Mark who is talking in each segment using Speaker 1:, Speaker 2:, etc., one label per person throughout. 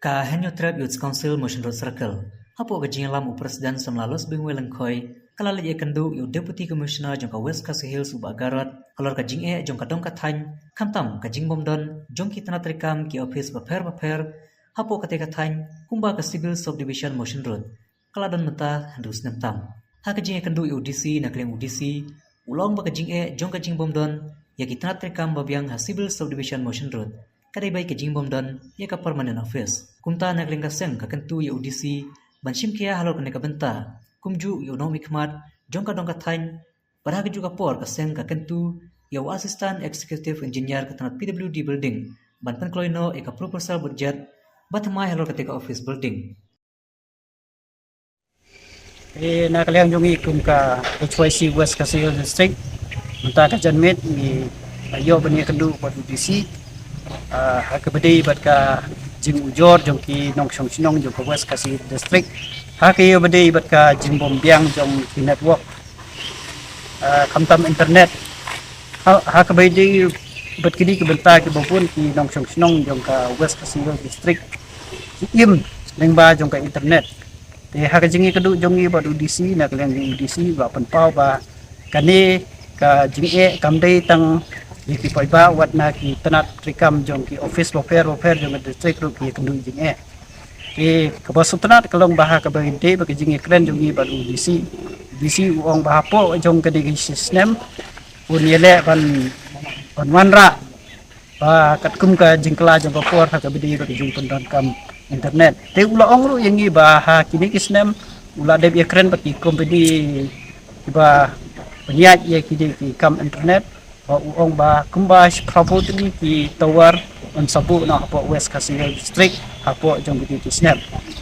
Speaker 1: Ka Henyo Trap Youth Council Motion Road Circle. Hapo gajing lam Presiden semlalos bing welengkoi. Kala lagi kendu yu Deputy Commissioner jongka West Khasi Hills Subak Garot. Kalor kajing jongka dong katany. Kantam kajing bomdon jongki tanat rekam ki office baper. Hapo kate katany kumba ke Civil Subdivision Motion Road. Kala don menta handus nemtam. Ha kajing kendu yu UDC nakleng UDC. Ulong ba kajing jong kajing bomdon. Ya ki tanat rekam babiang ha Civil Subdivision Motion Road. Kadai baik kajing bomdon ya ka permanent office. Kumta nakleng kaseng ka kentu yu UDC. Banshim kia halor kene ka benta. Kumju yu nom ikmat jongka dongka thany padha ke juga por kaseng ka kentu yu assistant executive engineer ka tanat PWD building ban penkloino eka proposal budget batmai halor ketika office building.
Speaker 2: Na kaliang jungi kum ka HYC West Khasi Hills District menta ka janmet ni ayo bani kendu buat UDC hakabedi bat ka jing ujor jongki nong song sinong jong ka West Khasi Hills District haki yo bade bat ka jing bombiang jong ki network kamtam internet hakabedi bat kidi ke benta ki bopun ki nong song sinong jong ka West Khasi Hills District im lengba jong ka internet te hakajingi kedu jongi bat UDC na kalian di UDC ba penpau ba kani ka jingi kamdei tang ki paiba wat na ki tanat rekam jong ki office lofer jong district ru ki kendu jingi ke bos tanat kalong baha ka baginde ba jingi kren jongi bat UDC uong baha po jong ka di system uniele ban wanra ba katkum ka jingkla jong por hakabedi ba jong pendon kam internet te ula ongru yangi baha kini kisnem ula deb ekran baki company ba penyiat ye kini ki kam internet ba uong ba kumbas property ki tower on sabu na hapo West Khasi Hills District hapo jong bidi kisnem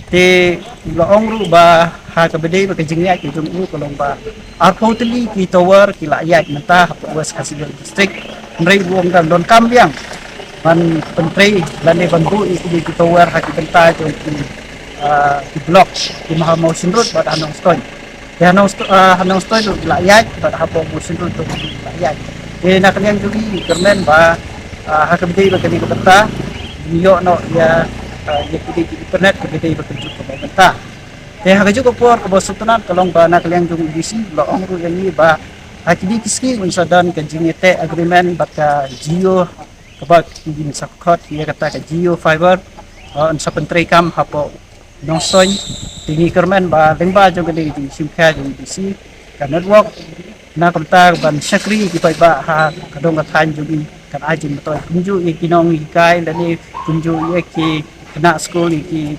Speaker 2: te ula ongru ba ha kabede ba kajingiat ki jong kolong ba property ki tower ki layat menta hapo West Khasi Hills District mrei uong dan don kambiang man pentri lani bantu di tower haki benta jong di blok di Maha Motion Road bad hanong stoy ya hanong stoy do layat bad hapo Motion Road do layat na kanyang jugi kermen ba hakabdi ba kani benta niyo no ya di internet kabdi ba kunjuk ko benta te hakaju ko por ko bosutunan kalong ba na kanyang jugi disi loong ru yani ba hakidi kiski unsadan ka jingete agreement ba ka Jio kabag hindi sakot iya kata ka Jio fiber on sa pentrekam hapo nongsoy tingi kermen ba lengba jong gede di simkha jong DC ka network na kamta ban sakri di ba ha kadong kathan jong kan ajin matoy kunju ikinong ikai dani kunju ki kena school ki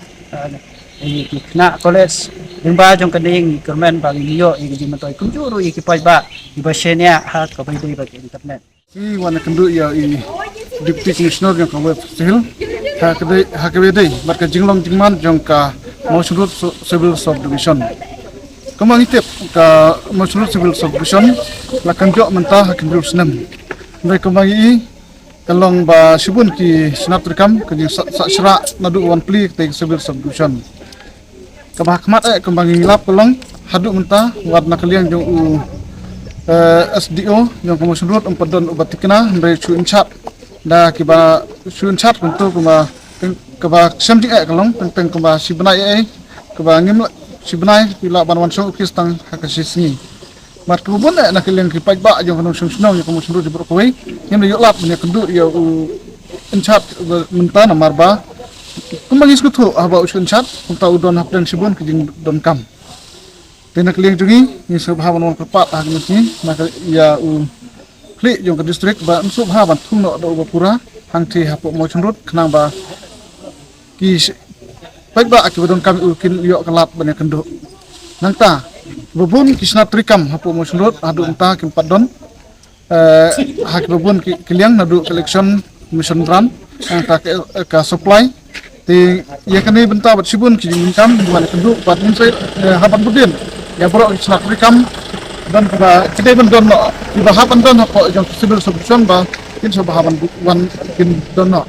Speaker 2: kena college lengba jong kading kermen bang iyo iki matoy kunju ru iki ba di basenya ha ka bay ba internet
Speaker 3: si wana kendu ya Deputy Commissioner yang kawat sihil hakabede bat ka jinglong jingman jong ka Motion Road Civil Subdivision kamang itip ka Motion Road Civil Subdivision la kanjo menta hakindu senam ndai kamang i kalong ba sibun ki snap rekam ka sra nadu wan pli te Civil Subdivision kabah khamat kamang lap kalong hadu menta wat na kaliang jong SDO yang Motion Road empadon ubatikna ndai chu inchat da kiba sun chat untuk keba semjing kalong peng keba sibnai keba ngim sibnai pila banwan so kistang hakasisni mat kubun na keleng ki pajba jong kanong sunau yang kamu sundu di brokoi ngim yo lap ne kendu yo enchat menta na marba kumagis kutu aba usun chat unta udon hapdan sibun kijing don kam tena keleng jungi ni subhawan wan kepat agni maka ya klik jong ke distrik ba unsub ha ban thung no do pura hangthi hapo Motion Road khnang ba ki paiba aki bodon kami ukin yo kelap bane kendo nangta bubun kisna trikam hapo Motion Road adu unta kim padon hak bubun kiliang nadu collection mission run angta ka supply ti ya kani benta bat sibun ki income bane kendo bat insai haban budin ya bro kisna trikam dan pada kita mendon no ibahapan don ko jong Civil Subdivision ba kin so bahaban wan kin don no